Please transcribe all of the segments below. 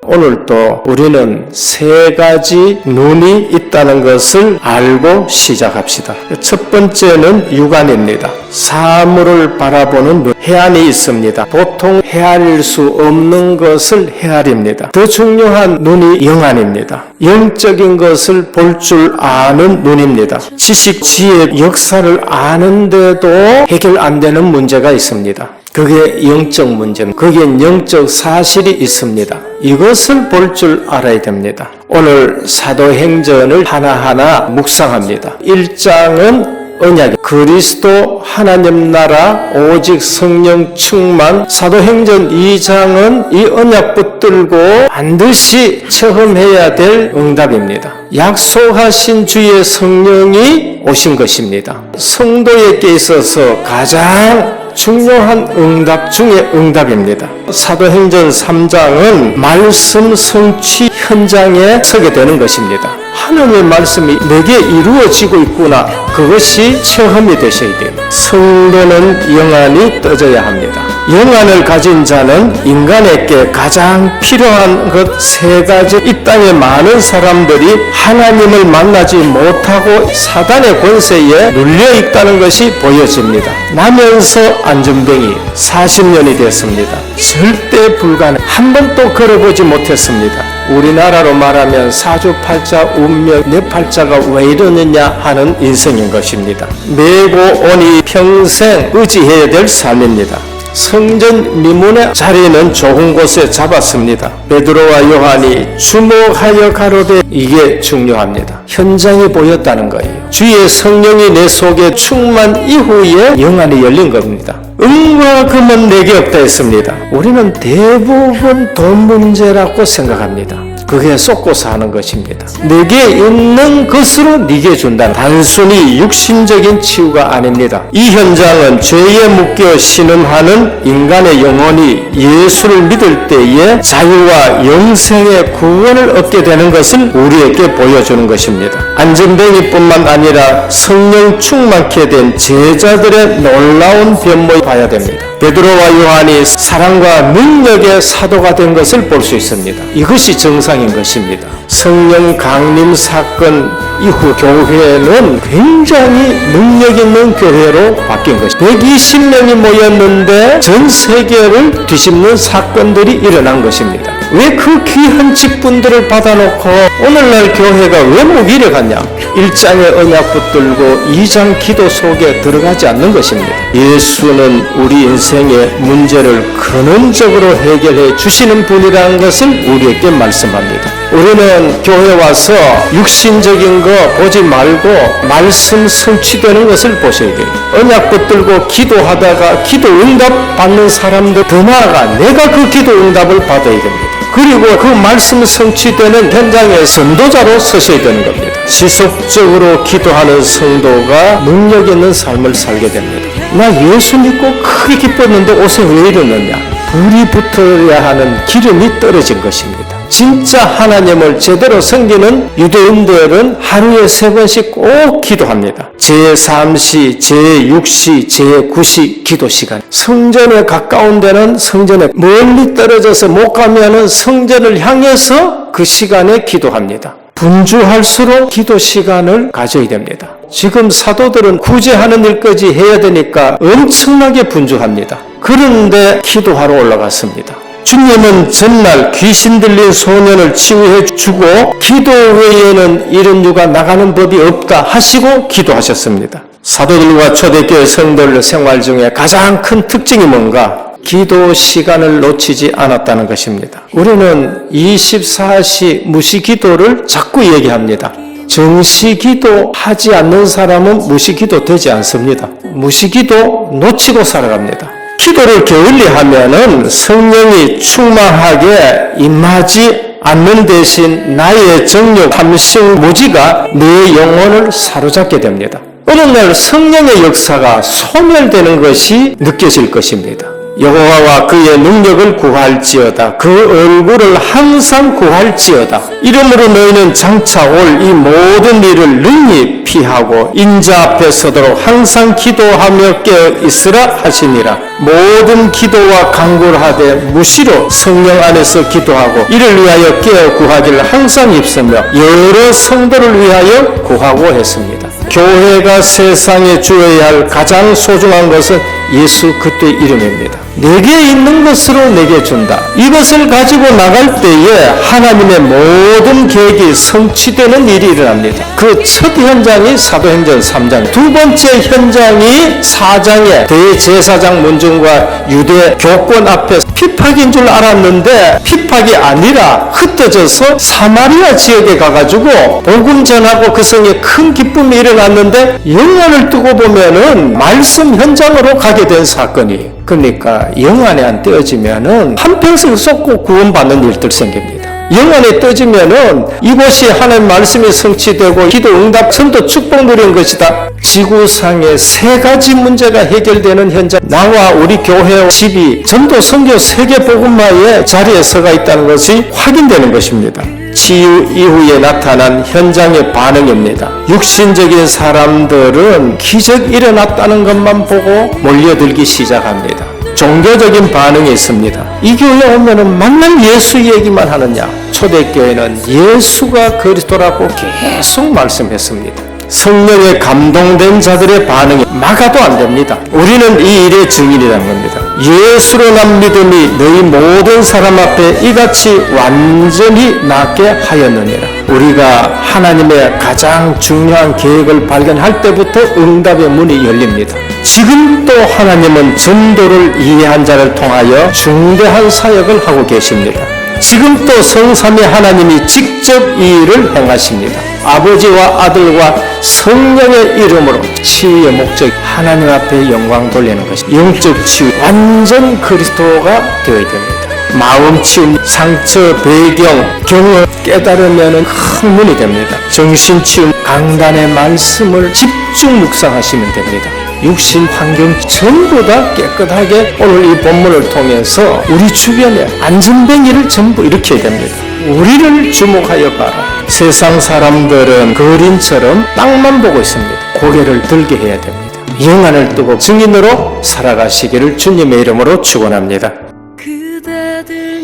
오늘도 우리는 세 가지 눈이 있다는 것을 알고 시작합시다. 첫 번째는 육안입니다. 사물을 바라보는 눈, 헤아림이 있습니다. 보통 헤아릴 수 없는 것을 헤아립니다. 더 중요한 눈이 영안입니다. 영적인 것을 볼 줄 아는 눈입니다. 지식, 지혜, 역사를 아는데도 해결 안 되는 문제가 있습니다. 그게 영적 문제입니다. 거기엔 영적 사실이 있습니다. 이것을 볼 줄 알아야 됩니다. 오늘 사도행전을 하나하나 묵상합니다. 1장은 언약, 그리스도 하나님 나라 오직 성령 충만. 사도행전 2장은 이 언약 붙들고 반드시 체험해야 될 응답입니다. 약속하신 주의 성령이 오신 것입니다. 성도에게 있어서 가장 중요한 응답 중의 응답입니다. 사도행전 3장은 말씀 성취 현장에 서게 되는 것입니다. 하나님의 말씀이 내게 이루어지고 있구나. 그것이 체험이 되셔야 돼요. 성도는 영안이 떠져야 합니다. 영안을 가진 자는 인간에게 가장 필요한 것 세 가지. 이 땅에 많은 사람들이 하나님을 만나지 못하고 사단의 권세에 눌려 있다는 것이 보여집니다. 나면서 안전뱅이 40년이 됐습니다. 절대 불가능. 한 번도 걸어보지 못했습니다. 우리나라로 말하면 사주팔자, 운명, 내 팔자가 왜 이러느냐 하는 인생인 것입니다. 메고 오니 평생 의지해야 될 삶입니다. 성전 미문의 자리는 좋은 곳에 잡았습니다. 베드로와 요한이 주목하여 가로되, 이게 중요합니다. 현장이 보였다는 거예요. 주의 성령이 내 속에 충만 이후에 영안이 열린 겁니다. 은과 금은 내게 없다 했습니다. 우리는 대부분 돈 문제라고 생각합니다. 그게 쏟고 사는 것입니다. 내게 있는 것으로 네게 준다는 단순히 육신적인 치유가 아닙니다. 이 현장은 죄에 묶여 신음하는 인간의 영혼이 예수를 믿을 때에 자유와 영생의 구원을 얻게 되는 것을 우리에게 보여주는 것입니다. 안전뱅이뿐만 아니라 성령 충만케 된 제자들의 놀라운 변모를 봐야 됩니다. 베드로와 요한이 사랑과 능력의 사도가 된 것을 볼 수 있습니다. 이것이 정상인 것입니다. 성령 강림 사건 이후 교회는 굉장히 능력 있는 교회로 바뀐 것입니다. 120명이 모였는데 전 세계를 뒤집는 사건들이 일어난 것입니다. 왜 그 귀한 직분들을 받아놓고 오늘날 교회가 왜 무기력하냐? 1장의 언약 붙들고 2장 기도 속에 들어가지 않는 것입니다. 예수는 우리 인생의 문제를 근원적으로 해결해 주시는 분이라는 것을 우리에게 말씀합니다. 우리는 교회 와서 육신적인 거 보지 말고 말씀 성취되는 것을 보셔야 돼요. 언약 붙들고 기도하다가 기도 응답 받는 사람들, 더 나아가 내가 그 기도 응답을 받아야 됩니다. 그리고 그 말씀 성취되는 현장의 선도자로 서셔야 되는 겁니다. 지속적으로 기도하는 성도가 능력 있는 삶을 살게 됩니다. 나 예수 믿고 크게 기뻤는데 옷에 왜 이러느냐? 불이 붙어야 하는 기름이 떨어진 것입니다. 진짜 하나님을 제대로 섬기는 유대인들은 하루에 3번씩 꼭 기도합니다. 제3시, 제6시, 제9시 기도 시간. 성전에 가까운 데는 성전에, 멀리 떨어져서 못 가면은 성전을 향해서 그 시간에 기도합니다. 분주할수록 기도 시간을 가져야 됩니다. 지금 사도들은 구제하는 일까지 해야 되니까 엄청나게 분주합니다. 그런데 기도하러 올라갔습니다. 주님은 전날 귀신 들린 소년을 치유해 주고 기도 외에는 이런 유가 나가는 법이 없다 하시고 기도하셨습니다. 사도들과 초대교회 성도들 생활 중에 가장 큰 특징이 뭔가? 기도 시간을 놓치지 않았다는 것입니다. 우리는 24시 무시기도를 자꾸 얘기합니다. 정시기도 하지 않는 사람은 무시기도 되지 않습니다. 무시기도 놓치고 살아갑니다. 기도를 게을리 하면은 성령이 충만하게 임하지 않는 대신 나의 정욕, 탐심, 무지가 내 영혼을 사로잡게 됩니다. 어느 날 성령의 역사가 소멸되는 것이 느껴질 것입니다. 여호와와 그의 능력을 구할지어다. 그 얼굴을 항상 구할지어다. 이러므로 너희는 장차 올 이 모든 일을 능히 피하고 인자 앞에 서도록 항상 기도하며 깨어 있으라 하시니라. 모든 기도와 간구를 하되 무시로 성령 안에서 기도하고 이를 위하여 깨어 구하기를 항상 입으며 여러 성도를 위하여 구하고 했습니다. 교회가 세상에 주어야 할 가장 소중한 것은 예수 그리스도의 이름입니다. 내게 있는 것으로 내게 준다. 이것을 가지고 나갈 때에 하나님의 모든 계획이 성취되는 일이 일어납니다. 그 첫 현장이 사도행전 3장, 두 번째 현장이 4장의 대제사장 문중과 유대 교권 앞에 핍박인 줄 알았는데 핍박이 아니라 흩어져서 사마리아 지역에 가가지고 복음 전하고 그 성에 큰 기쁨이 일어났는데 영안을 뜨고 보면은 말씀 현장으로 가게 된 사건이에요. 그러니까 영안에 안 떼어지면은 한평생 쏟고 구원받는 일들 생깁니다. 영안에 떠지면은 이곳이 하나님 말씀이 성취되고 기도 응답 선도 축복 누리는 것이다. 지구상의 세 가지 문제가 해결되는 현장, 나와 우리 교회 집이 전도 선교 세계 복음화의 자리에 서가 있다는 것이 확인되는 것입니다. 치유 이후에 나타난 현장의 반응입니다. 육신적인 사람들은 기적 일어났다는 것만 보고 몰려들기 시작합니다. 종교적인 반응이 있습니다. 이 교회 오면은 맨날 예수 얘기만 하느냐? 초대교회는 예수가 그리스도라고 계속 말씀했습니다. 성령에 감동된 자들의 반응이 막아도 안 됩니다. 우리는 이 일의 증인이라는 겁니다. 예수로 난 믿음이 너희 모든 사람 앞에 이같이 완전히 낫게 하였느니라. 우리가 하나님의 가장 중요한 계획을 발견할 때부터 응답의 문이 열립니다. 지금 또 하나님은 전도를 이해한 자를 통하여 중대한 사역을 하고 계십니다. 지금 또 성삼위 하나님이 직접 이 일을 행하십니다. 아버지와 아들과 성령의 이름으로 치유의 목적 하나님 앞에 영광 돌리는 것이 영적 치유, 완전 그리스도가 되어야 됩니다. 마음 치유, 상처, 배경, 경험 깨달으면 큰 문이 됩니다. 정신 치유, 강단의 말씀을 집중 묵상하시면 됩니다. 육신 환경 전부 다 깨끗하게 오늘 이 본문을 통해서 우리 주변에 안전뱅이를 전부 일으켜야 됩니다. 우리를 주목하여 봐라. 세상 사람들은 그림처럼 땅만 보고 있습니다. 고개를 들게 해야 됩니다. 영안을 뜨고 증인으로 살아가시기를 주님의 이름으로 축원합니다. 그대들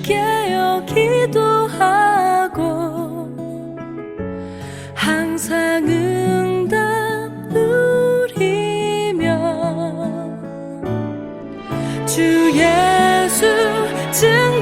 깨어 기도하고 항상 응답 누리며 주 예수 증